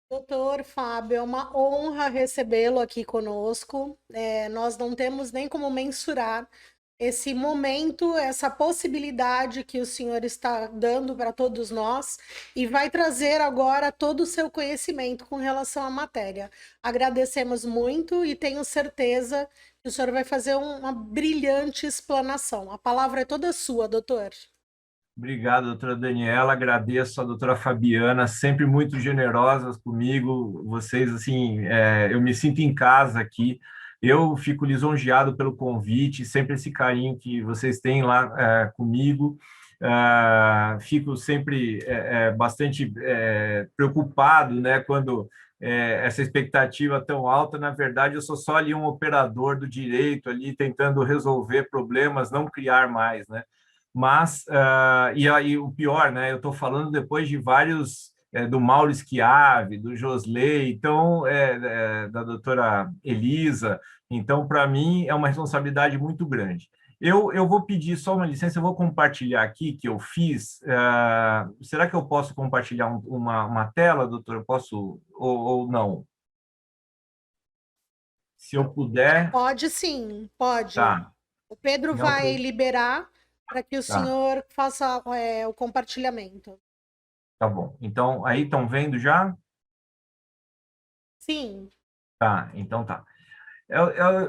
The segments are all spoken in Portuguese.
Doutor Fábio, é uma honra recebê-lo aqui conosco. Nós não temos nem como mensurar esse momento, essa possibilidade que o senhor está dando para todos nós e vai trazer agora todo o seu conhecimento com relação à matéria. Agradecemos muito e tenho certeza que o senhor vai fazer uma brilhante explanação. A palavra é toda sua, doutor. Obrigado, doutora Daniela. Agradeço a doutora Fabiana, sempre muito generosas comigo. Vocês, assim, eu me sinto em casa aqui. Eu fico lisonjeado pelo convite, sempre esse carinho que vocês têm lá comigo. Fico sempre bastante preocupado, né, quando essa expectativa tão alta. Na verdade, eu sou só ali um operador do direito, ali tentando resolver problemas, não criar mais, né? Mas, e aí o pior, né? Eu estou falando depois de vários, do Mauro Schiavi, do Josley, então, da doutora Elisa. Então, para mim, é uma responsabilidade muito grande. Eu vou pedir só uma licença, eu vou compartilhar aqui que eu fiz. Será que eu posso compartilhar uma tela, doutor? Eu posso ou não? Se eu puder, Pode sim, pode. tá. O Pedro Não, vai liberar para que o tá, senhor faça o compartilhamento. tá bom. Então, aí estão vendo já? Sim, Tá, então tá.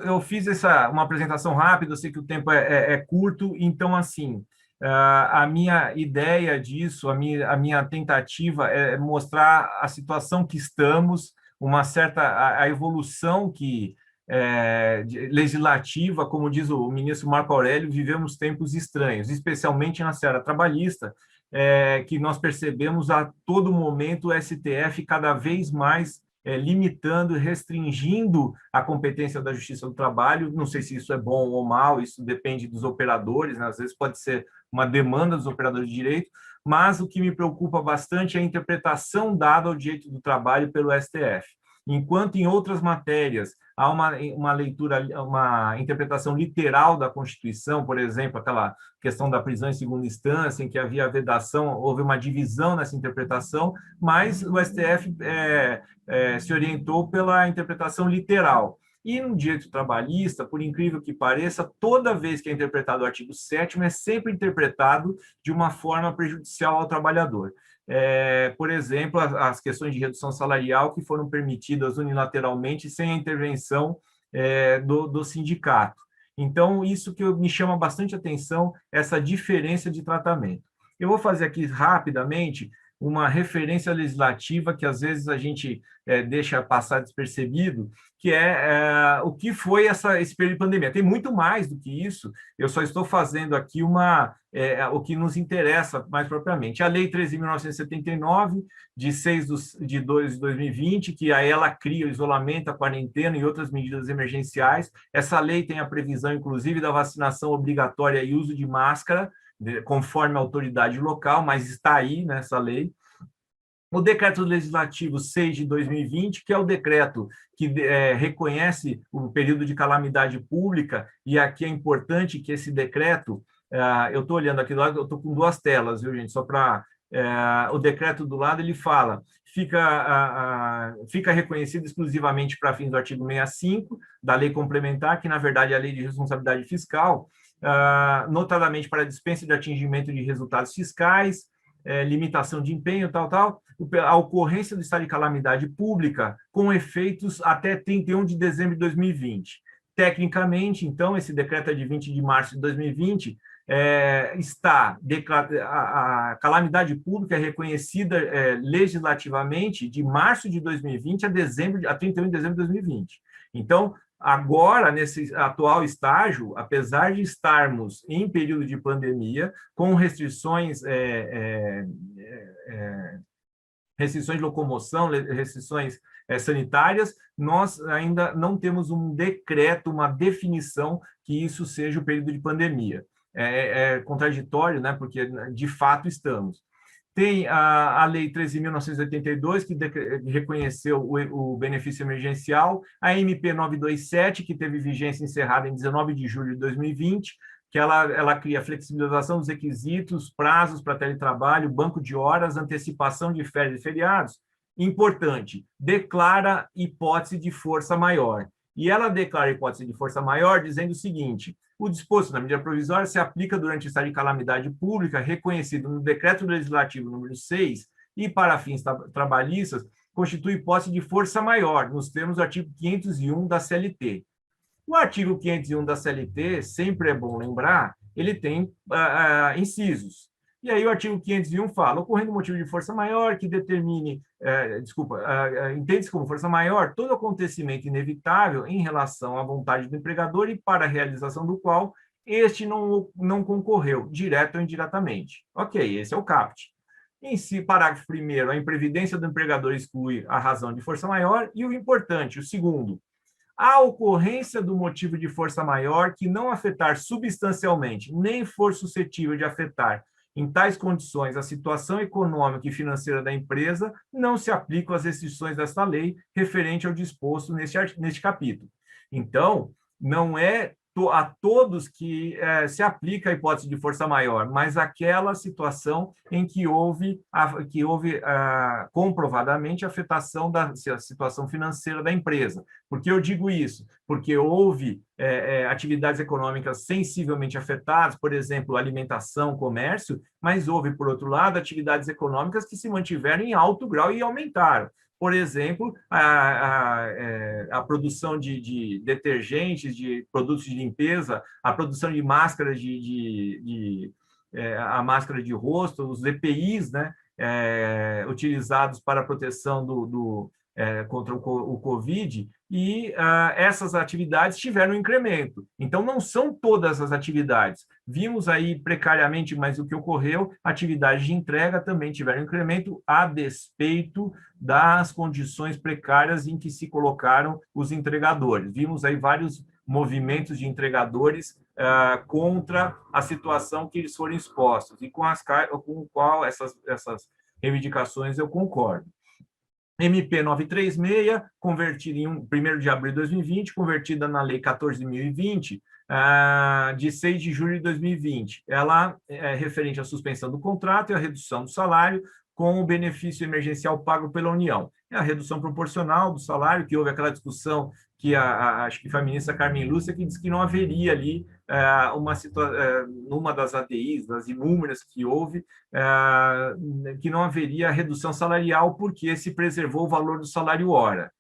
Eu fiz uma apresentação rápida, eu sei que o tempo é curto, então, assim, a minha ideia disso, a minha tentativa é mostrar a situação que estamos, uma certa, a evolução que, legislativa, como diz o ministro Marco Aurélio, vivemos tempos estranhos, especialmente na seara trabalhista, que nós percebemos a todo momento o STF cada vez mais limitando e restringindo a competência da Justiça do Trabalho. Não sei se isso é bom ou mal, isso depende dos operadores, né? Às vezes pode ser uma demanda dos operadores de direito, mas o que me preocupa bastante é a interpretação dada ao direito do trabalho pelo STF. Enquanto em outras matérias há uma leitura, uma interpretação literal da Constituição, por exemplo, aquela questão da prisão em segunda instância, em que havia vedação, houve uma divisão nessa interpretação, mas o STF se orientou pela interpretação literal. E no direito trabalhista, por incrível que pareça, toda vez que é interpretado o artigo 7º, é sempre interpretado de uma forma prejudicial ao trabalhador. Por exemplo, as questões de redução salarial que foram permitidas unilateralmente sem a intervenção do sindicato. Então, isso que me chama bastante atenção, essa diferença de tratamento. Eu vou fazer aqui rapidamente uma referência legislativa que às vezes a gente deixa passar despercebido, que o que foi esse período de pandemia. Tem muito mais do que isso, eu só estou fazendo aqui o que nos interessa mais propriamente. A Lei 13.979, de 6 de 2 de 2020, que aí ela cria o isolamento, a quarentena e outras medidas emergenciais. Essa lei tem a previsão, inclusive, da vacinação obrigatória e uso de máscara, conforme a autoridade local, mas está aí nessa lei. O decreto legislativo 6 de 2020, que é o decreto que reconhece o período de calamidade pública, e aqui é importante que esse decreto, eu estou olhando aqui do lado, eu estou com duas telas, viu, gente? Só para o decreto do lado, ele fala, fica reconhecido exclusivamente para fins do artigo 65 da lei complementar, que na verdade é a lei de responsabilidade fiscal, notadamente para a dispensa de atingimento de resultados fiscais, limitação de empenho, a ocorrência do estado de calamidade pública com efeitos até 31 de dezembro de 2020. Tecnicamente, então, esse decreto é de 20 de março de 2020, a calamidade pública é reconhecida legislativamente de março de 2020 a 31 de dezembro de 2020. Então, agora, nesse atual estágio, apesar de estarmos em período de pandemia, com restrições restrições de locomoção, restrições sanitárias, nós ainda não temos um decreto, uma definição que isso seja o período de pandemia. É contraditório, né? Porque de fato estamos. Tem a Lei 13.982, que reconheceu o benefício emergencial, a MP 927, que teve vigência encerrada em 19 de julho de 2020, que ela cria flexibilização dos requisitos, prazos para teletrabalho, banco de horas, antecipação de férias e feriados. Importante, declara hipótese de força maior. E ela declara hipótese de força maior dizendo o seguinte: o disposto na medida provisória se aplica durante o estado de calamidade pública reconhecido no Decreto Legislativo número 6 e, para fins trabalhistas, constitui hipótese de força maior, nos termos do artigo 501 da CLT. O artigo 501 da CLT, sempre é bom lembrar, ele tem incisos. E aí o artigo 501 fala: ocorrendo motivo de força maior que determine, entende-se como força maior todo acontecimento inevitável em relação à vontade do empregador e para a realização do qual este não concorreu, direto ou indiretamente. Ok, esse é o caput. Em si, parágrafo 1º, a imprevidência do empregador exclui a razão de força maior, e o importante, o segundo: a ocorrência do motivo de força maior que não afetar substancialmente, nem for suscetível de afetar em tais condições a situação econômica e financeira da empresa, não se aplicam as restrições desta lei referente ao disposto neste capítulo. Então, não é a todos que se aplica a hipótese de força maior, mas aquela situação em que houve comprovadamente afetação da situação financeira da empresa. Por que eu digo isso? Porque houve atividades econômicas sensivelmente afetadas, por exemplo, alimentação, comércio, mas houve, por outro lado, atividades econômicas que se mantiveram em alto grau e aumentaram. Por exemplo, a produção de detergentes, de produtos de limpeza, a produção de máscaras a máscara de rosto, os EPIs, né, utilizados para a proteção contra o Covid, e essas atividades tiveram um incremento. Então, não são todas as atividades. Vimos aí precariamente, mas o que ocorreu, atividades de entrega também tiveram incremento a despeito das condições precárias em que se colocaram os entregadores. Vimos aí vários movimentos de entregadores contra a situação que eles foram expostos, e com qual essas reivindicações eu concordo. MP 936, convertida em 1º de abril de 2020, convertida na Lei 14.020, de 6 de julho de 2020. Ela é referente à suspensão do contrato e à redução do salário com o benefício emergencial pago pela União. É a redução proporcional do salário, que houve aquela discussão que acho que foi a ministra Carmen Lúcia, que disse que não haveria ali numa das ADIs, das inúmeras que houve, que não haveria redução salarial porque se preservou o valor do salário hora.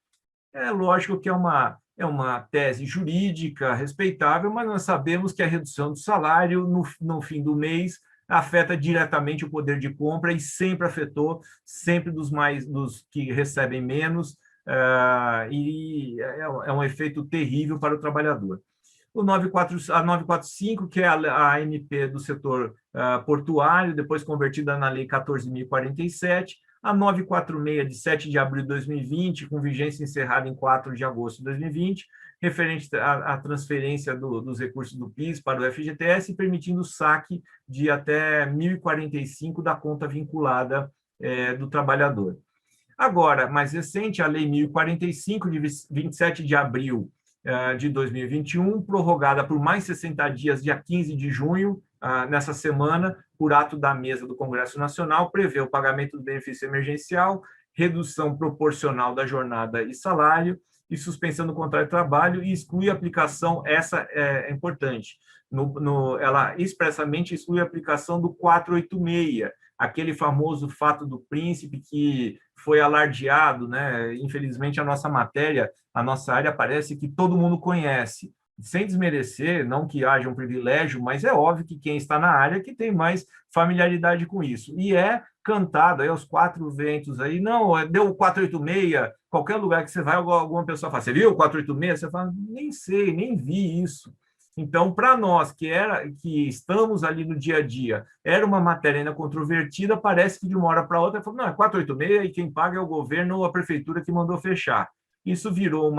É lógico que é uma tese jurídica respeitável, mas nós sabemos que a redução do salário no fim do mês afeta diretamente o poder de compra e sempre afetou, sempre dos que recebem menos, e é um efeito terrível para o trabalhador. A 945, que é a ANP do setor portuário, depois convertida na Lei 14.047, a 946, de 7 de abril de 2020, com vigência encerrada em 4 de agosto de 2020, referente à transferência dos recursos do PIS para o FGTS, permitindo o saque de até 1.045 da conta vinculada do trabalhador. Agora, mais recente, a Lei 1.045, de 27 de abril de 2021, prorrogada por mais 60 dias, dia 15 de junho, nessa semana, por ato da mesa do Congresso Nacional, prevê o pagamento do benefício emergencial, redução proporcional da jornada e salário, e suspensão do contrato de trabalho, e exclui a aplicação, essa é importante, ela expressamente exclui a aplicação do 486, aquele famoso fato do príncipe que foi alardeado, né? Infelizmente, a nossa matéria, a nossa área, parece que todo mundo conhece. Sem desmerecer, não que haja um privilégio, mas é óbvio que quem está na área que tem mais familiaridade com isso. E é cantado aí aos quatro ventos aí, não, deu o 486, qualquer lugar que você vai, alguma pessoa fala, você viu o 486? Você fala, nem sei, nem vi isso. Então, para nós que estamos ali no dia a dia, era uma matéria ainda controvertida, parece que de uma hora para outra, não, é 486 e quem paga é o governo ou a prefeitura que mandou fechar. Isso virou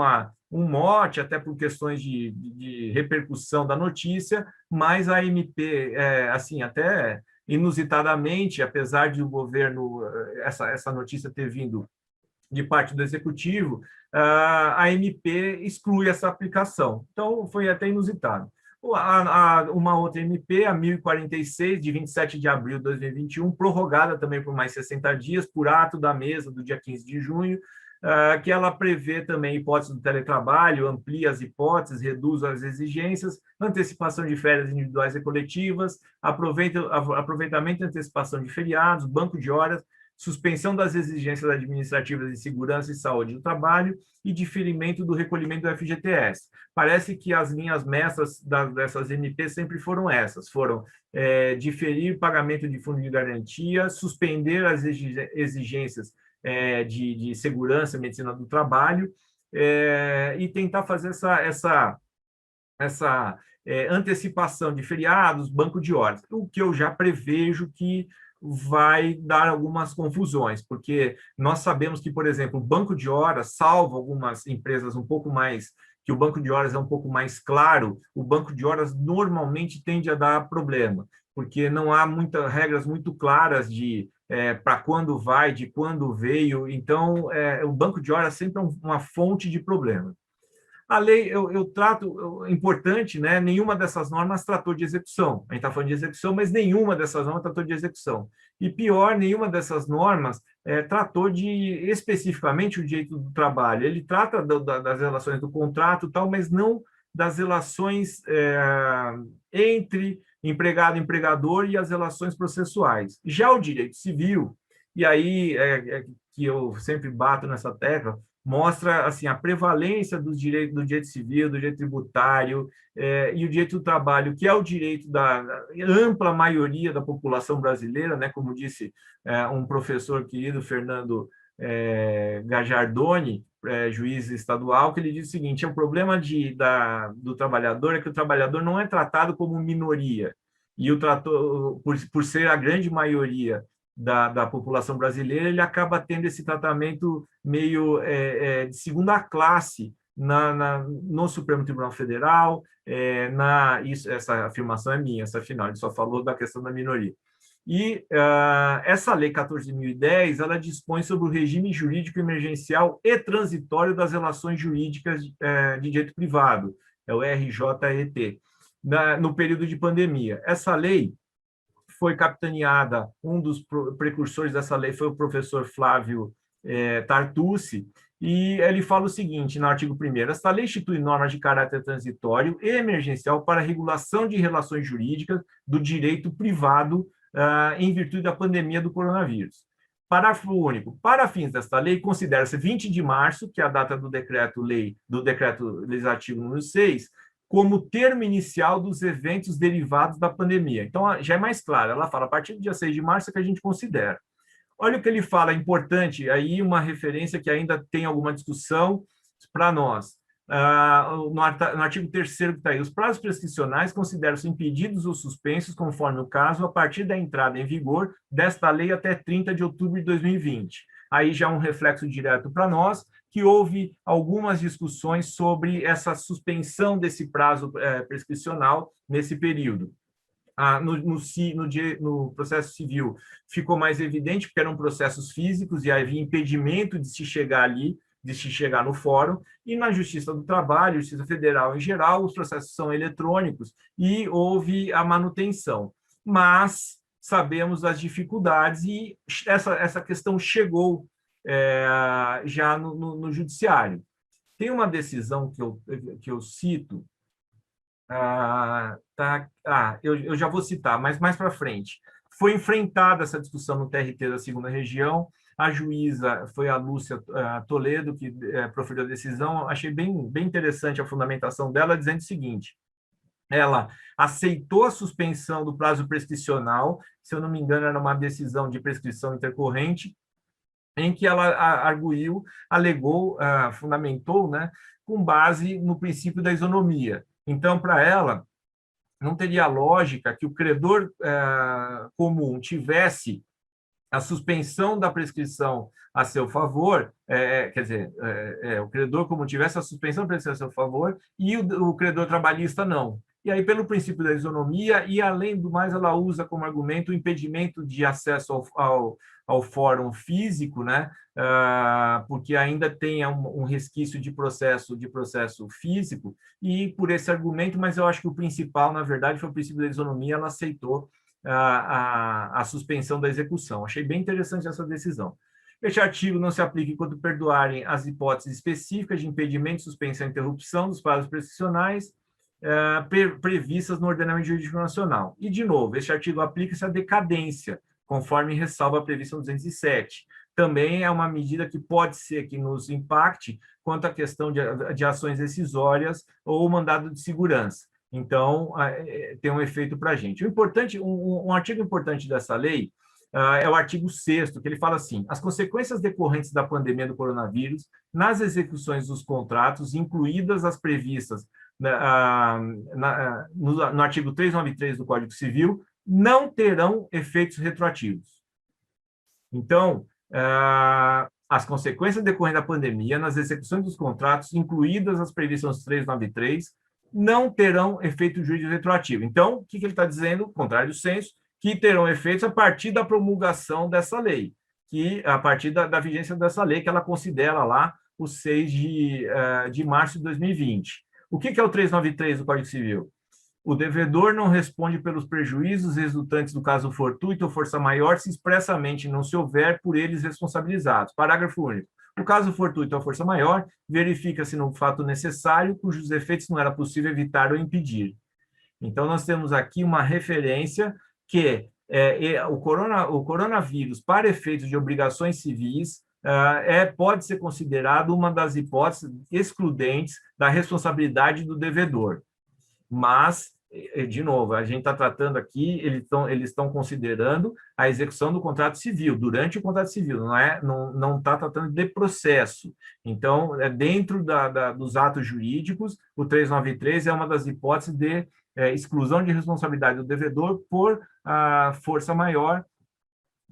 um mote, até por questões de repercussão da notícia, mas a MP, assim, até inusitadamente, apesar de o governo, essa notícia ter vindo de parte do executivo, a MP exclui essa aplicação. Então, foi até inusitado. Uma outra MP, a 1046, de 27 de abril de 2021, prorrogada também por mais 60 dias, por ato da mesa do dia 15 de junho, que ela prevê também hipótese do teletrabalho, amplia as hipóteses, reduz as exigências, antecipação de férias individuais e coletivas, aproveitamento e antecipação de feriados, banco de horas, suspensão das exigências administrativas de segurança e saúde do trabalho e diferimento do recolhimento do FGTS. Parece que as linhas mestras dessas MP sempre foram essas, foram diferir pagamento de fundo de garantia, suspender as exigências de segurança e medicina do trabalho, e tentar fazer essa antecipação de feriados, banco de horas, o que eu já prevejo que vai dar algumas confusões, porque nós sabemos que, por exemplo, o banco de horas, salvo algumas empresas um pouco mais, que o banco de horas é um pouco mais claro, o banco de horas normalmente tende a dar problema, porque não há regras muito claras de para quando vai, de quando veio, então o banco de horas sempre é uma fonte de problema. A lei, eu trato, importante, né? Nenhuma dessas normas tratou de execução. A gente está falando de execução, mas nenhuma dessas normas tratou de execução. E pior, nenhuma dessas normas tratou de, especificamente, o direito do trabalho. Ele trata das relações do contrato, tal, mas não das relações entre empregado e empregador e as relações processuais. Já o direito civil, e aí que eu sempre bato nessa tecla, mostra assim a prevalência do direito civil, do direito tributário e o direito do trabalho, que é o direito da ampla maioria da população brasileira, né? Como disse um professor querido, Fernando Gajardoni, juiz estadual, que ele diz o seguinte: o problema do trabalhador é que o trabalhador não é tratado como minoria, e por ser a grande maioria da população brasileira, ele acaba tendo esse tratamento meio de segunda classe no Supremo Tribunal Federal. Essa afirmação é minha, essa final, ele só falou da questão da minoria. E essa Lei 14.010, ela dispõe sobre o regime jurídico emergencial e transitório das relações jurídicas de direito privado, é o RJET, no período de pandemia. Essa lei foi capitaneada, um dos precursores dessa lei foi o professor Flávio Tartucci, e ele fala o seguinte, no artigo 1º: esta lei institui normas de caráter transitório e emergencial para a regulação de relações jurídicas do direito privado em virtude da pandemia do coronavírus. Parágrafo único. Para fins desta lei, considera-se 20 de março, que é a data do decreto legislativo número 6, como termo inicial dos eventos derivados da pandemia. Então, já é mais claro, ela fala, a partir do dia 6 de março é que a gente considera. Olha o que ele fala, é importante, aí uma referência que ainda tem alguma discussão para nós. No artigo 3º que está aí, os prazos prescricionais consideram-se impedidos ou suspensos, conforme o caso, a partir da entrada em vigor desta lei até 30 de outubro de 2020. Aí já um reflexo direto para nós, que houve algumas discussões sobre essa suspensão desse prazo prescricional nesse período. No processo civil ficou mais evidente, porque eram processos físicos e havia impedimento de se chegar ali, de se chegar no fórum, e na Justiça do Trabalho, Justiça Federal em geral, os processos são eletrônicos e houve a manutenção. Mas sabemos das dificuldades e essa questão chegou já no Judiciário. Tem uma decisão que eu cito, eu já vou citar, mas mais para frente. Foi enfrentada essa discussão no TRT da 2ª Região, a juíza foi a Lúcia Toledo, que proferiu a decisão. Achei bem interessante a fundamentação dela, dizendo o seguinte: ela aceitou a suspensão do prazo prescricional, se eu não me engano, era uma decisão de prescrição intercorrente, em que ela alegou, fundamentou, né, com base no princípio da isonomia. Então, para ela, não teria lógica que o credor comum tivesse a suspensão da prescrição a seu favor, quer dizer, o credor comum tivesse a suspensão da prescrição a seu favor e o credor trabalhista não. E aí, pelo princípio da isonomia, e além do mais, ela usa como argumento o impedimento de acesso ao fórum físico, né? Porque ainda tem um resquício de processo físico, e por esse argumento, mas eu acho que o principal, na verdade, foi o princípio da isonomia, ela aceitou a suspensão da execução. Achei bem interessante essa decisão. Este artigo não se aplica enquanto perdoarem as hipóteses específicas de impedimento, suspensão e interrupção dos prazos prescricionais previstas no ordenamento jurídico nacional. E, de novo, este artigo aplica-se à decadência, conforme ressalva a prevista no 207. Também é uma medida que pode ser que nos impacte quanto à questão de ações decisórias ou mandado de segurança. Então, tem um efeito para a gente. Um artigo importante dessa lei é o artigo 6º, que ele fala assim: as consequências decorrentes da pandemia do coronavírus nas execuções dos contratos, incluídas as previstas no artigo 393 do Código Civil, não terão efeitos retroativos. Então, as consequências decorrentes da pandemia nas execuções dos contratos, incluídas as previstas no 393, não terão efeito jurídico retroativo. Então, o que ele está dizendo, contrário do senso, que terão efeitos a partir da promulgação dessa lei, a partir da vigência dessa lei, que ela considera lá o 6 de março de 2020. O que é o 393 do Código Civil? O devedor não responde pelos prejuízos resultantes do caso fortuito ou força maior se expressamente não se houver por eles responsabilizados. Parágrafo único. O caso fortuito ou força maior verifica-se no fato necessário cujos efeitos não era possível evitar ou impedir. Então, nós temos aqui uma referência que o coronavírus, para efeitos de obrigações civis, pode ser considerado uma das hipóteses excludentes da responsabilidade do devedor. Mas, de novo, a gente está tratando aqui, eles estão considerando a execução do contrato civil, durante o contrato civil, não está tratando de processo. Então, dentro dos atos jurídicos, o 393 é uma das hipóteses de exclusão de responsabilidade do devedor por força maior,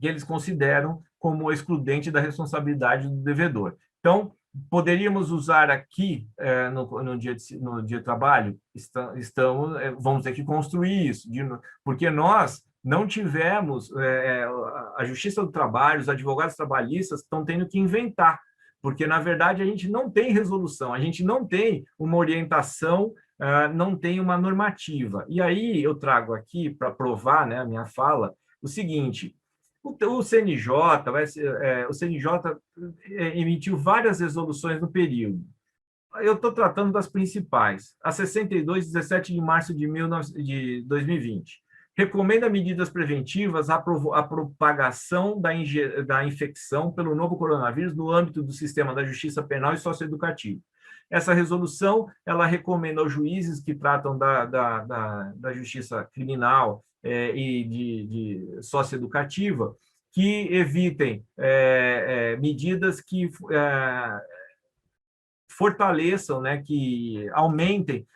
que eles consideram como excludente da responsabilidade do devedor. Então, poderíamos usar aqui, no dia de trabalho, vamos ter que construir isso, porque nós não tivemos, a Justiça do Trabalho, os advogados trabalhistas estão tendo que inventar, porque, na verdade, a gente não tem resolução, a gente não tem uma orientação, não tem uma normativa. E aí eu trago aqui, para provar, né, a minha fala, o seguinte: o CNJ emitiu várias resoluções no período. Eu estou tratando das principais. A 62, 17 de março de 2020. Recomenda medidas preventivas à propagação da infecção pelo novo coronavírus no âmbito do sistema da justiça penal e socioeducativo. Essa resolução, ela recomenda aos juízes que tratam da justiça criminal e de socioeducativa que evitem medidas que fortaleçam, né, que aumentem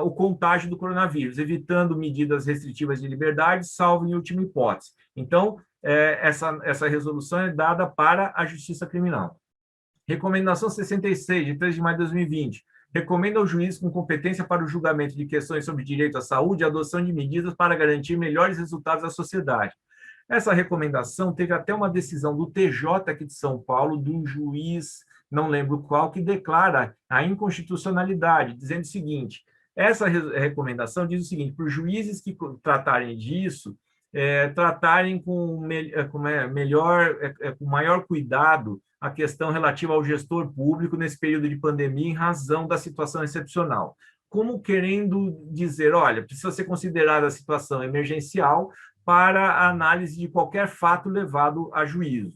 o contágio do coronavírus, evitando medidas restritivas de liberdade, salvo em última hipótese. Então, essa resolução é dada para a justiça criminal. Recomendação 66, de 3 de maio de 2020. Recomenda ao juiz com competência para o julgamento de questões sobre direito à saúde a adoção de medidas para garantir melhores resultados à sociedade. Essa recomendação teve até uma decisão do TJ aqui de São Paulo, de um juiz, não lembro qual, que declara a inconstitucionalidade, dizendo o seguinte: essa recomendação diz o seguinte: para os juízes que tratarem disso, tratarem com maior cuidado a questão relativa ao gestor público nesse período de pandemia em razão da situação excepcional. Como querendo dizer, olha, precisa ser considerada a situação emergencial para a análise de qualquer fato levado a juízo.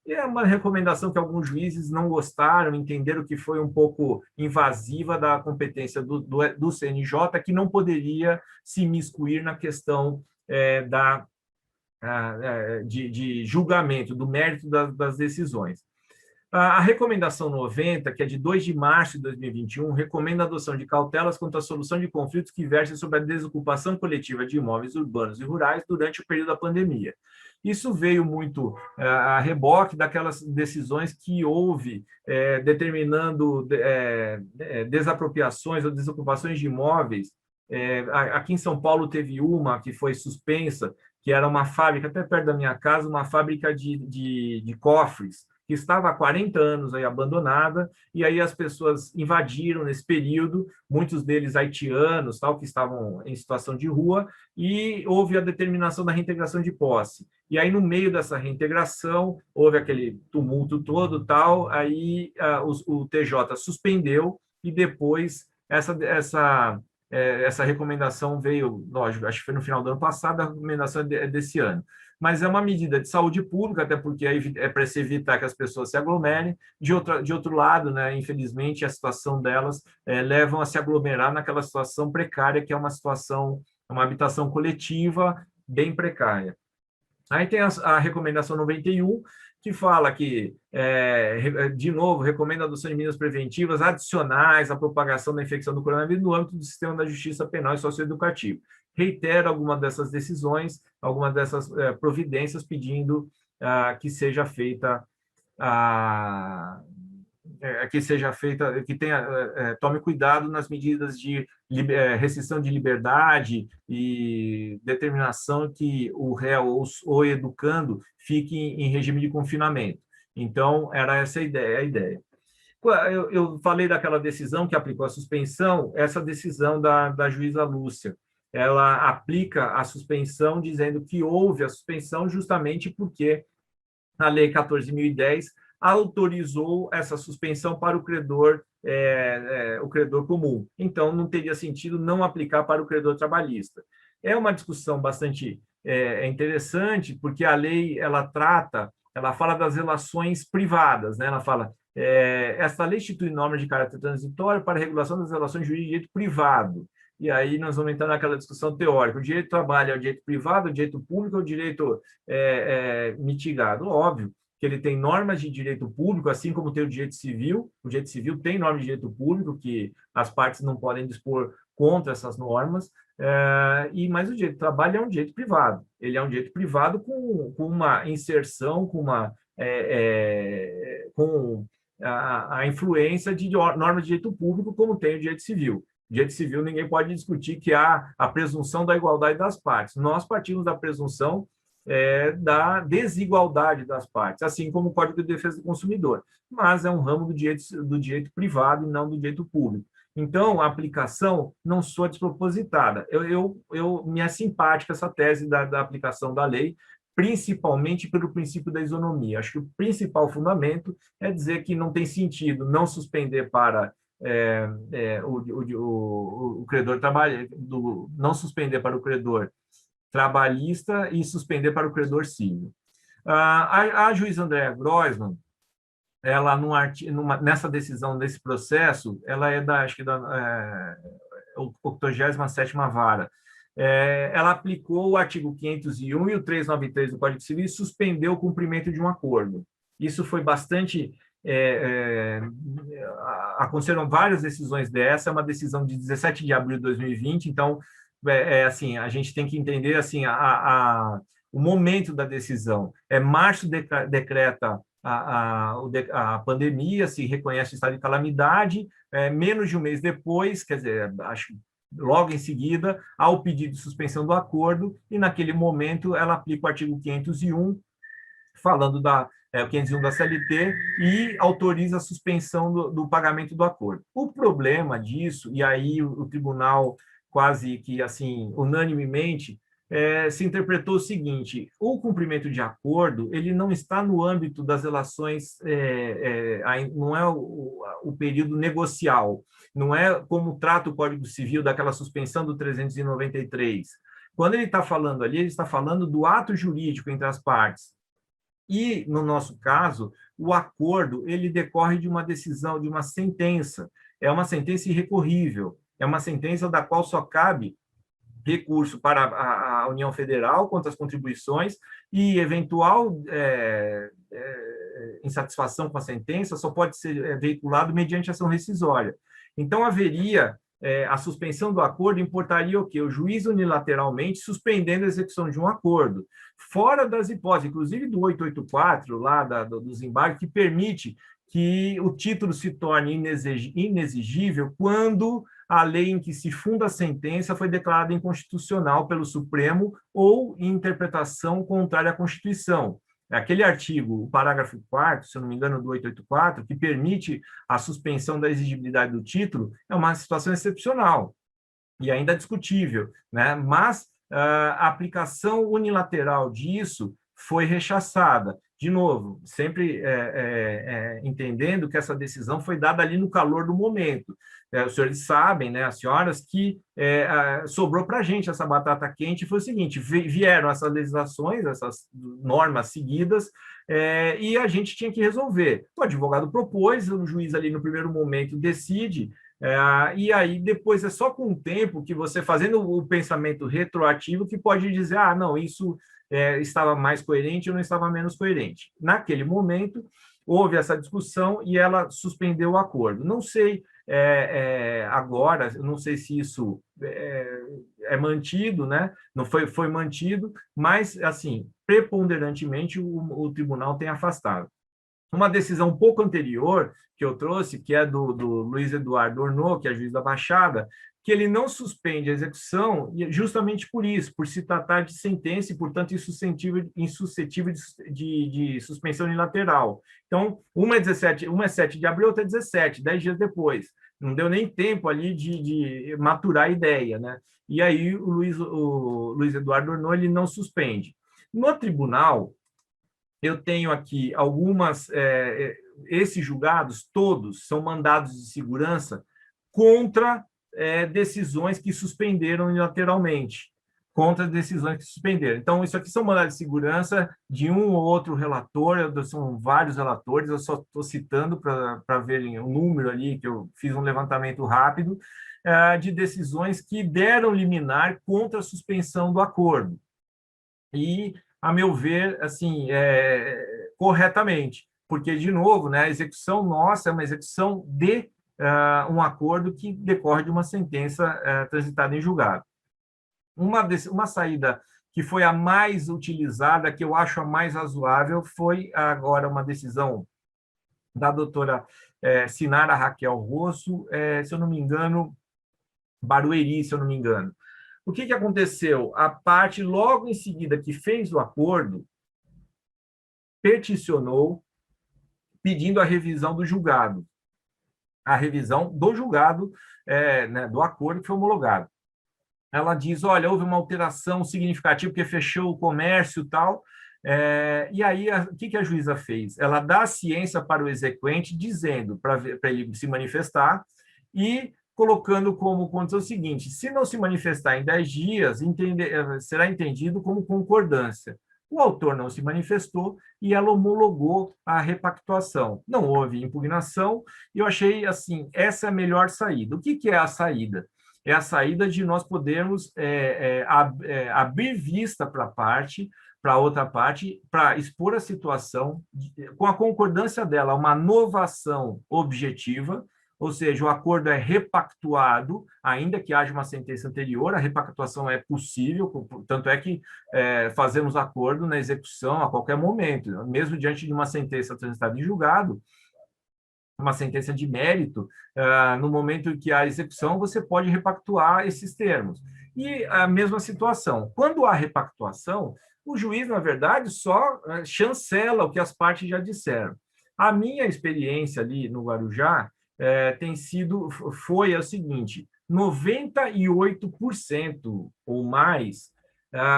E é uma recomendação que alguns juízes não gostaram, entenderam que foi um pouco invasiva da competência do CNJ, que não poderia se imiscuir na questão de julgamento, do mérito das decisões. A recomendação 90, que é de 2 de março de 2021, recomenda a adoção de cautelas quanto à solução de conflitos que versem sobre a desocupação coletiva de imóveis urbanos e rurais durante o período da pandemia. Isso veio muito a reboque daquelas decisões que houve determinando desapropriações ou desocupações de imóveis Aqui em São Paulo teve uma que foi suspensa, que era uma fábrica, até perto da minha casa, uma fábrica de cofres, que estava há 40 anos aí abandonada, e aí as pessoas invadiram nesse período, muitos deles haitianos, tal, que estavam em situação de rua, e houve a determinação da reintegração de posse. E aí, no meio dessa reintegração, houve aquele tumulto todo, tal, aí o TJ suspendeu, e depois essa recomendação veio, lógico, acho que foi no final do ano passado, a recomendação é desse ano. Mas é uma medida de saúde pública, até porque é para se evitar que as pessoas se aglomerem. De outro lado, né, infelizmente, a situação delas levam a se aglomerar naquela situação precária, que é uma situação, uma habitação coletiva bem precária. Aí tem a recomendação 91, que fala que, de novo, recomenda a adoção de medidas preventivas adicionais à propagação da infecção do coronavírus no âmbito do sistema da justiça penal e socioeducativo. Reitera algumas dessas decisões, algumas dessas providências, pedindo que seja feita que tome cuidado nas medidas de restrição de liberdade e determinação que o réu ou o educando fique em regime de confinamento. Então, era essa a ideia. Eu falei daquela decisão que aplicou a suspensão, essa decisão da juíza Lúcia. Ela aplica a suspensão dizendo que houve a suspensão justamente porque a Lei 14.010 autorizou essa suspensão para o credor comum. Então, não teria sentido não aplicar para o credor trabalhista. É uma discussão bastante interessante, porque a lei ela fala das relações privadas, né? Ela fala esta lei institui normas de caráter transitório para a regulação das relações jurídicas de direito privado. E aí nós vamos entrar naquela discussão teórica. O direito do trabalho é o direito privado, o direito público é o direito mitigado. Óbvio que ele tem normas de direito público, assim como tem o direito civil. O direito civil tem normas de direito público, que as partes não podem dispor contra essas normas, mas o direito do trabalho é um direito privado. Ele é um direito privado com uma inserção, com a influência de normas de direito público, como tem o direito civil. Direito civil, ninguém pode discutir que há a presunção da igualdade das partes. Nós partimos da presunção da desigualdade das partes, assim como o Código de Defesa do Consumidor. Mas é um ramo do direito privado e não do direito público. Então, a aplicação não soa despropositada. Me é simpática essa tese da aplicação da lei, principalmente pelo princípio da isonomia. Acho que o principal fundamento é dizer que não tem sentido não suspender para o credor não suspender para o credor trabalhista e suspender para o credor civil. A juíza Andréa Groisman, ela nessa decisão desse processo, ela é acho que da 87ª vara. Ela aplicou o artigo 501 e o 393 do Código Civil e suspendeu o cumprimento de um acordo. Isso foi bastante aconteceram várias decisões dessa, é uma decisão de 17 de abril de 2020, então, assim, a gente tem que entender assim, o momento da decisão. Março decreta a pandemia, se reconhece o estado de calamidade, menos de um mês depois, quer dizer, acho logo em seguida, há o pedido de suspensão do acordo, e naquele momento ela aplica o artigo 501, falando o 501 da CLT, e autoriza a suspensão do pagamento do acordo. O problema disso, e aí o tribunal quase que assim unanimemente se interpretou o seguinte: o cumprimento de acordo ele não está no âmbito das relações, não é o período negocial, não é como trata o Código Civil daquela suspensão do 393. Quando ele está falando ali, ele está falando do ato jurídico entre as partes. E, no nosso caso, o acordo ele decorre de uma decisão, de uma sentença. É uma sentença irrecorrível. É uma sentença da qual só cabe recurso para a União Federal contra as contribuições e eventual insatisfação com a sentença só pode ser veiculado mediante ação rescisória. Então, haveria a suspensão do acordo importaria o quê? O juiz unilateralmente suspendendo a execução de um acordo, fora das hipóteses, inclusive do 884, lá dos embargos, que permite que o título se torne inexigível quando a lei em que se funda a sentença foi declarada inconstitucional pelo Supremo ou em interpretação contrária à Constituição. Aquele artigo, o parágrafo 4º, se eu não me engano, do 884, que permite a suspensão da exigibilidade do título, é uma situação excepcional e ainda discutível, né? Mas a aplicação unilateral disso foi rechaçada. De novo, sempre entendendo que essa decisão foi dada ali no calor do momento. Os senhores sabem, né, as senhoras, que sobrou para a gente essa batata quente, foi o seguinte, vieram essas legislações, essas normas seguidas, e a gente tinha que resolver. O advogado propôs, o juiz ali no primeiro momento decide, e aí depois é só com o tempo que você, fazendo o pensamento retroativo, que pode dizer, ah, não, isso estava mais coerente ou não estava menos coerente. Naquele momento, houve essa discussão e ela suspendeu o acordo. Não sei agora, não sei se isso mantido, né? Não foi mantido, mas, assim, preponderantemente, o tribunal tem afastado. Uma decisão um pouco anterior que eu trouxe, que é do Luiz Eduardo Ornô, que é juiz da Baixada, que ele não suspende a execução justamente por isso, por se tratar de sentença e, portanto, insuscetível de suspensão unilateral. Então, uma é 7 de abril, outra é 17, 10 dias depois. Não deu nem tempo ali de maturar a ideia, né? E aí o Luiz Eduardo Ornô, ele não suspende. No tribunal, eu tenho aqui algumas... esses julgados, todos, são mandados de segurança contra decisões que suspenderam unilateralmente, contra decisões que suspenderam. Então, isso aqui são mandados de segurança de um ou outro relator, são vários relatores, eu só estou citando para verem o número ali, que eu fiz um levantamento rápido, de decisões que deram liminar contra a suspensão do acordo. E, a meu ver, assim, corretamente, porque, de novo, né, a execução nossa é uma execução de um acordo que decorre de uma sentença transitada em julgado. Uma saída que foi a mais utilizada, que eu acho a mais razoável, foi agora uma decisão da doutora Sinara Raquel Rosso, se eu não me engano, Barueri, se eu não me engano. O que aconteceu? A parte, logo em seguida que fez o acordo, peticionou pedindo a revisão do julgado. A revisão do julgado, né, do acordo que foi homologado. Ela diz, olha, houve uma alteração significativa, porque fechou o comércio e tal, e aí o que a juíza fez? Ela dá a ciência para o exequente, dizendo para ele se manifestar e colocando como condição o seguinte, se não se manifestar em 10 dias, será entendido como concordância. O autor não se manifestou e ela homologou a repactuação. Não houve impugnação e eu achei, assim, essa é a melhor saída. O que é a saída? É a saída de nós podermos abrir vista para a outra parte, para expor a situação, com a concordância dela, uma novação objetiva, ou seja, o acordo é repactuado, ainda que haja uma sentença anterior, a repactuação é possível, tanto é que fazemos acordo na execução a qualquer momento, mesmo diante de uma sentença transitada em julgado, uma sentença de mérito, no momento em que há execução, você pode repactuar esses termos. E a mesma situação, quando há repactuação, o juiz, na verdade, só chancela o que as partes já disseram. A minha experiência ali no Guarujá, foi o seguinte, 98% ou mais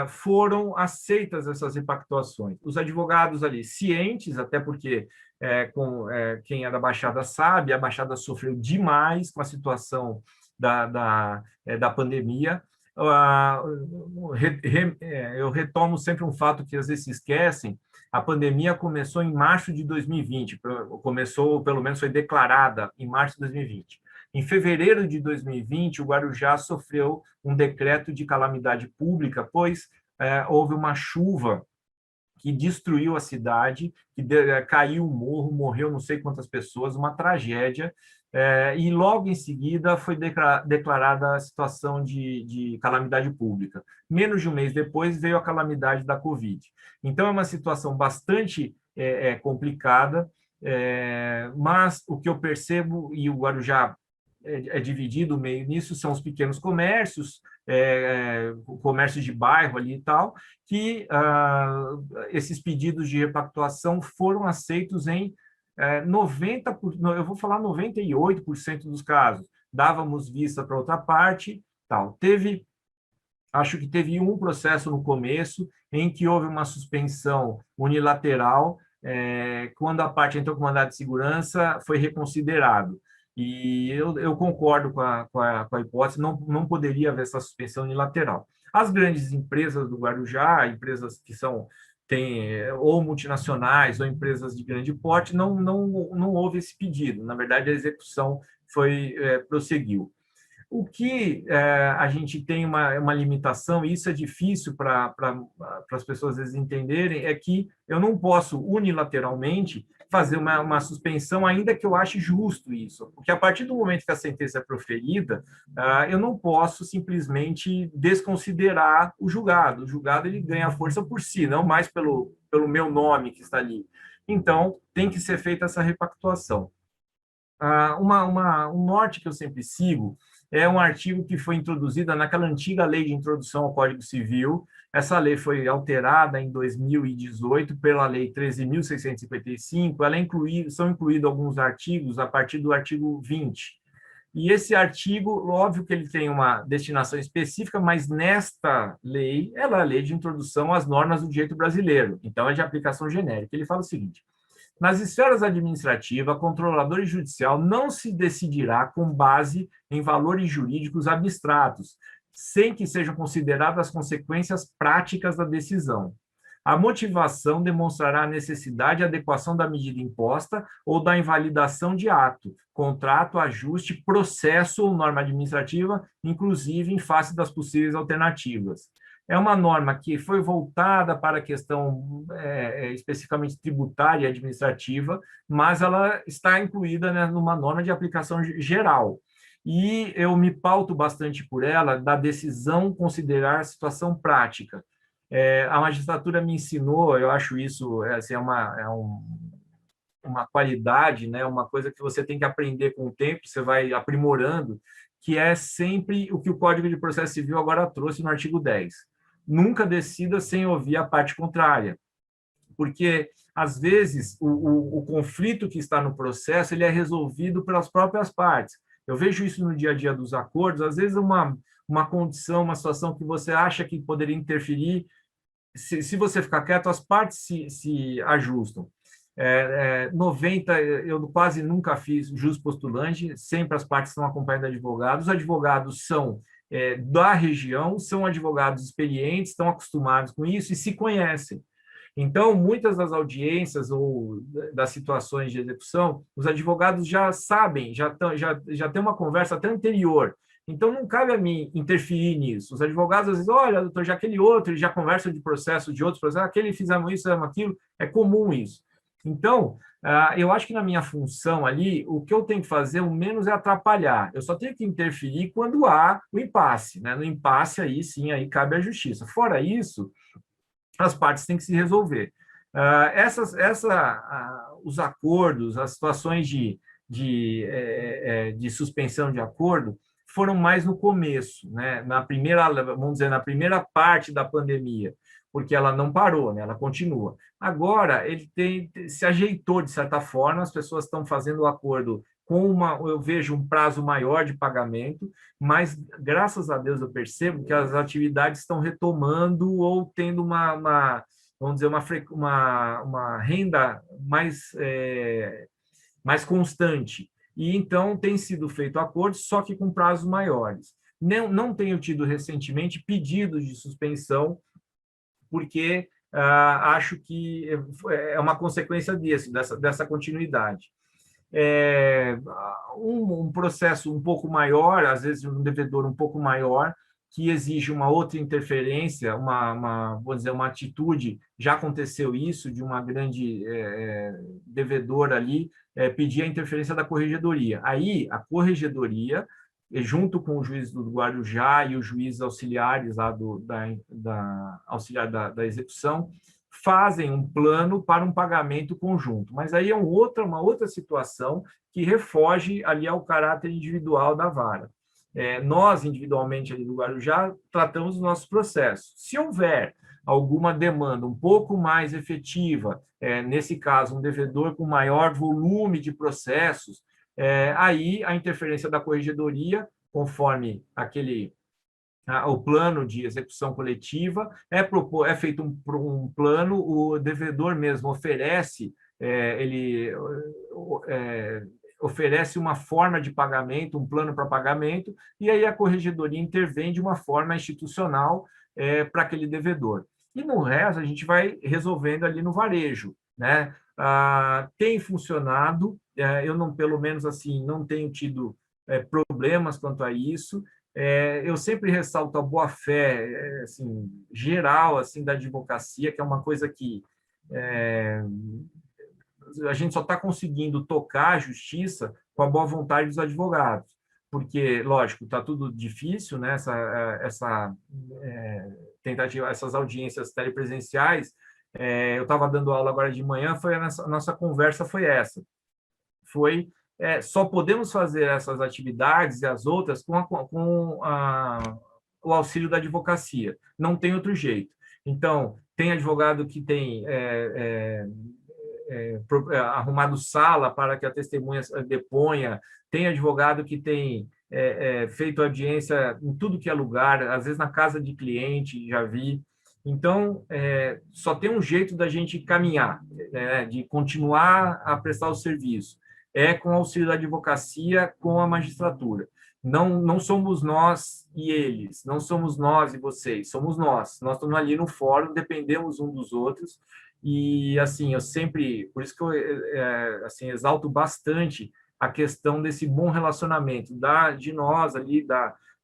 foram aceitas essas repactuações. Os advogados ali, cientes, até porque quem é da Baixada sabe, a Baixada sofreu demais com a situação da pandemia. Eu retomo sempre um fato que às vezes se esquecem, a pandemia começou em março de 2020, começou, pelo menos foi declarada em março de 2020. Em fevereiro de 2020, o Guarujá sofreu um decreto de calamidade pública, pois houve uma chuva que destruiu a cidade, que caiu o morro, morreu não sei quantas pessoas, uma tragédia, e logo em seguida foi declarada a situação de calamidade pública. Menos de um mês depois veio a calamidade da Covid. Então, é uma situação bastante complicada, Mas o que eu percebo, e o Guarujá é dividido meio nisso, são os pequenos comércios, o comércio de bairro ali e tal, que esses pedidos de repactuação foram aceitos em 90%, eu vou falar 98% dos casos. Dávamos vista para outra parte, tal. Acho que teve um processo no começo em que houve uma suspensão unilateral, quando a parte entrou com mandado de segurança, foi reconsiderado. E eu concordo com a hipótese, não poderia haver essa suspensão unilateral. As grandes empresas do Guarujá, empresas que têm ou multinacionais ou empresas de grande porte, não houve esse pedido. Na verdade, a execução prosseguiu. O que a gente tem uma limitação, e isso é difícil para as pessoas às vezes entenderem, é que eu não posso unilateralmente fazer uma suspensão, ainda que eu ache justo isso, porque a partir do momento que a sentença é proferida, eu não posso simplesmente desconsiderar o julgado. O julgado ele ganha força por si, não mais pelo meu nome que está ali. Então, tem que ser feita essa repactuação. Um norte que eu sempre sigo é um artigo que foi introduzido naquela antiga lei de introdução ao Código Civil. Essa lei foi alterada em 2018 pela Lei 13.655. São incluídos alguns artigos a partir do artigo 20. E esse artigo, óbvio que ele tem uma destinação específica, mas nesta lei, ela é a lei de introdução às normas do direito brasileiro. Então, é de aplicação genérica. Ele fala o seguinte: nas esferas administrativa, controlador e judicial não se decidirá com base em valores jurídicos abstratos, sem que sejam consideradas as consequências práticas da decisão. A motivação demonstrará a necessidade e adequação da medida imposta ou da invalidação de ato, contrato, ajuste, processo ou norma administrativa, inclusive em face das possíveis alternativas. É uma norma que foi voltada para a questão especificamente tributária e administrativa, mas ela está incluída, né, numa norma de aplicação geral. E eu me pauto bastante por ela, da decisão considerar a situação prática. A magistratura me ensinou, eu acho isso assim, uma qualidade, né, uma coisa que você tem que aprender com o tempo, você vai aprimorando, que é sempre o que o Código de Processo Civil agora trouxe no artigo 10. Nunca decida sem ouvir a parte contrária, porque, às vezes, o conflito que está no processo ele é resolvido pelas próprias partes. Eu vejo isso no dia a dia dos acordos, às vezes uma condição, uma situação que você acha que poderia interferir, se você ficar quieto, as partes se ajustam. 90, eu quase nunca fiz jus postulante, sempre as partes estão acompanhadas de advogados, os advogados são da região, são advogados experientes, estão acostumados com isso e se conhecem. Então, muitas das audiências ou das situações de execução, os advogados já sabem, já tem uma conversa até anterior. Então, não cabe a mim interferir nisso. Os advogados, às vezes, olha, doutor, já aquele outro, eles já conversam de processo, de outros processos, aquele fizemos isso, fizemos aquilo, é comum isso. Então, eu acho que na minha função ali, o que eu tenho que fazer, o menos é atrapalhar. Eu só tenho que interferir quando há o impasse, né? No impasse, aí sim, aí cabe a justiça. Fora isso, as partes têm que se resolver. Os acordos, as situações de suspensão de acordo foram mais no começo, né? Vamos dizer, na primeira parte da pandemia, porque ela não parou, né? Ela continua. Agora, ele se ajeitou de certa forma, as pessoas estão fazendo o acordo eu vejo um prazo maior de pagamento, mas, graças a Deus, eu percebo que as atividades estão retomando ou tendo vamos dizer, uma renda mais constante. E, então, tem sido feito acordos, só que com prazos maiores. Não tenho tido, recentemente, pedidos de suspensão, porque acho que é uma consequência dessa continuidade. Um processo um pouco maior, às vezes um devedor um pouco maior, que exige uma outra interferência, vou dizer, uma atitude, já aconteceu isso, de uma grande devedora ali, pedir a interferência da corregedoria. Aí, a corregedoria, junto com o juiz do Guarujá e os juízes auxiliares lá auxiliar da execução, fazem um plano para um pagamento conjunto. Mas aí é uma outra situação que refoge ali ao caráter individual da vara. Nós, individualmente, ali do Guarujá, tratamos os nossos processos. Se houver alguma demanda um pouco mais efetiva, nesse caso, um devedor com maior volume de processos, aí a interferência da corregedoria, conforme o plano de execução coletiva, é feito um plano, o devedor mesmo oferece, ele oferece uma forma de pagamento, um plano para pagamento, e aí a corregedoria intervém de uma forma institucional para aquele devedor. E no resto, a gente vai resolvendo ali no varejo, né? Tem funcionado, eu não, pelo menos assim, não tenho tido problemas quanto a isso. Eu sempre ressalto a boa-fé assim, geral assim, da advocacia, que é uma coisa que a gente só está conseguindo tocar a justiça com a boa vontade dos advogados, porque, lógico, está tudo difícil, né? Essa tentativa, essas audiências telepresenciais. Eu estava dando aula agora de manhã, a nossa conversa foi essa. Só podemos fazer essas atividades e as outras com o auxílio da advocacia. Não tem outro jeito. Então, tem advogado que tem arrumado sala para que a testemunha deponha, tem advogado que tem feito audiência em tudo que é lugar, às vezes na casa de cliente, já vi. Então, só tem um jeito da gente caminhar, né, de continuar a prestar o serviço, com o auxílio da advocacia, com a magistratura. Não somos nós e eles, não somos nós e vocês, somos nós. Nós estamos ali no fórum, dependemos um dos outros, e, assim, por isso que eu assim, exalto bastante a questão desse bom relacionamento de nós ali,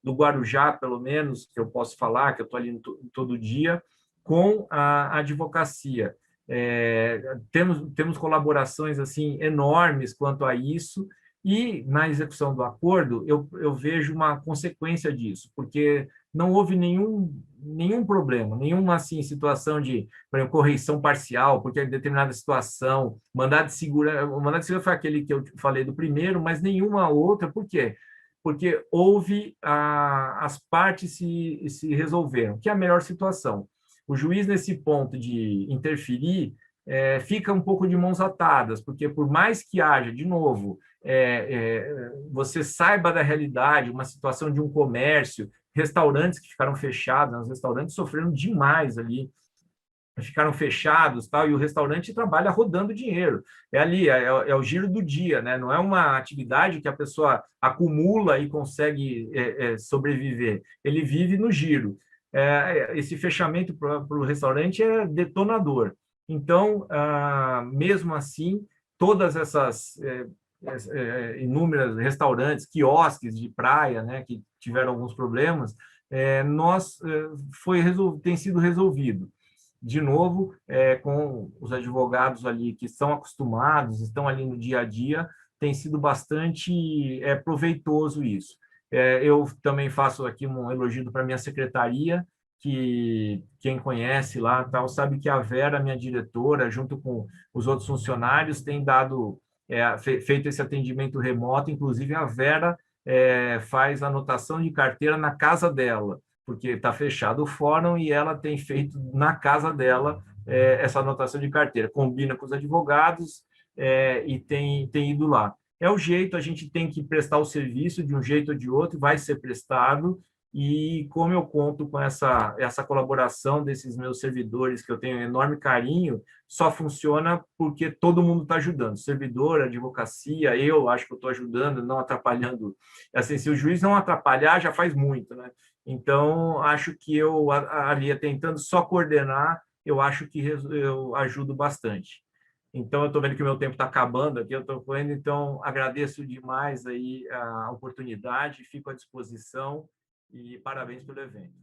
do Guarujá, pelo menos, que eu posso falar, que eu estou ali todo dia, com a advocacia. Temos colaborações assim enormes quanto a isso, e na execução do acordo eu vejo uma consequência disso, porque não houve nenhum problema, nenhuma assim, situação de, por exemplo, correição parcial, porque em determinada situação, mandado de segurança, o mandado de segurança foi aquele que eu falei do primeiro, mas nenhuma outra. Por quê? Porque as partes se resolveram, que é a melhor situação. O juiz, nesse ponto de interferir, fica um pouco de mãos atadas, porque por mais que haja, de novo, você saiba da realidade, uma situação de um comércio, restaurantes que ficaram fechados, os restaurantes sofreram demais ali, ficaram fechados, tal, e o restaurante trabalha rodando dinheiro. É o giro do dia, né? Não é uma atividade que a pessoa acumula e consegue sobreviver. Ele vive no giro. Esse fechamento para o restaurante é detonador. Então, mesmo assim, todas essas inúmeras restaurantes, quiosques de praia, né, que tiveram alguns problemas, tem sido resolvido. De novo, com os advogados ali que estão acostumados, estão ali no dia a dia, tem sido bastante proveitoso isso. Eu também faço aqui um elogio para a minha secretaria, que quem conhece lá tal sabe que a Vera, minha diretora, junto com os outros funcionários, tem feito esse atendimento remoto. Inclusive, a Vera faz anotação de carteira na casa dela, porque está fechado o fórum, e ela tem feito na casa dela essa anotação de carteira, combina com os advogados e tem ido lá. É o jeito, a gente tem que prestar o serviço de um jeito ou de outro, vai ser prestado, e como eu conto com essa colaboração desses meus servidores, que eu tenho um enorme carinho, só funciona porque todo mundo está ajudando. Servidor, advocacia, eu acho que eu estou ajudando, não atrapalhando. Assim, se o juiz não atrapalhar, já faz muito, né? Então, acho que eu, ali, tentando só coordenar, eu acho que eu ajudo bastante. Então, eu estou vendo que o meu tempo está acabando aqui, eu estou correndo, então agradeço demais aí a oportunidade, fico à disposição, e parabéns pelo evento.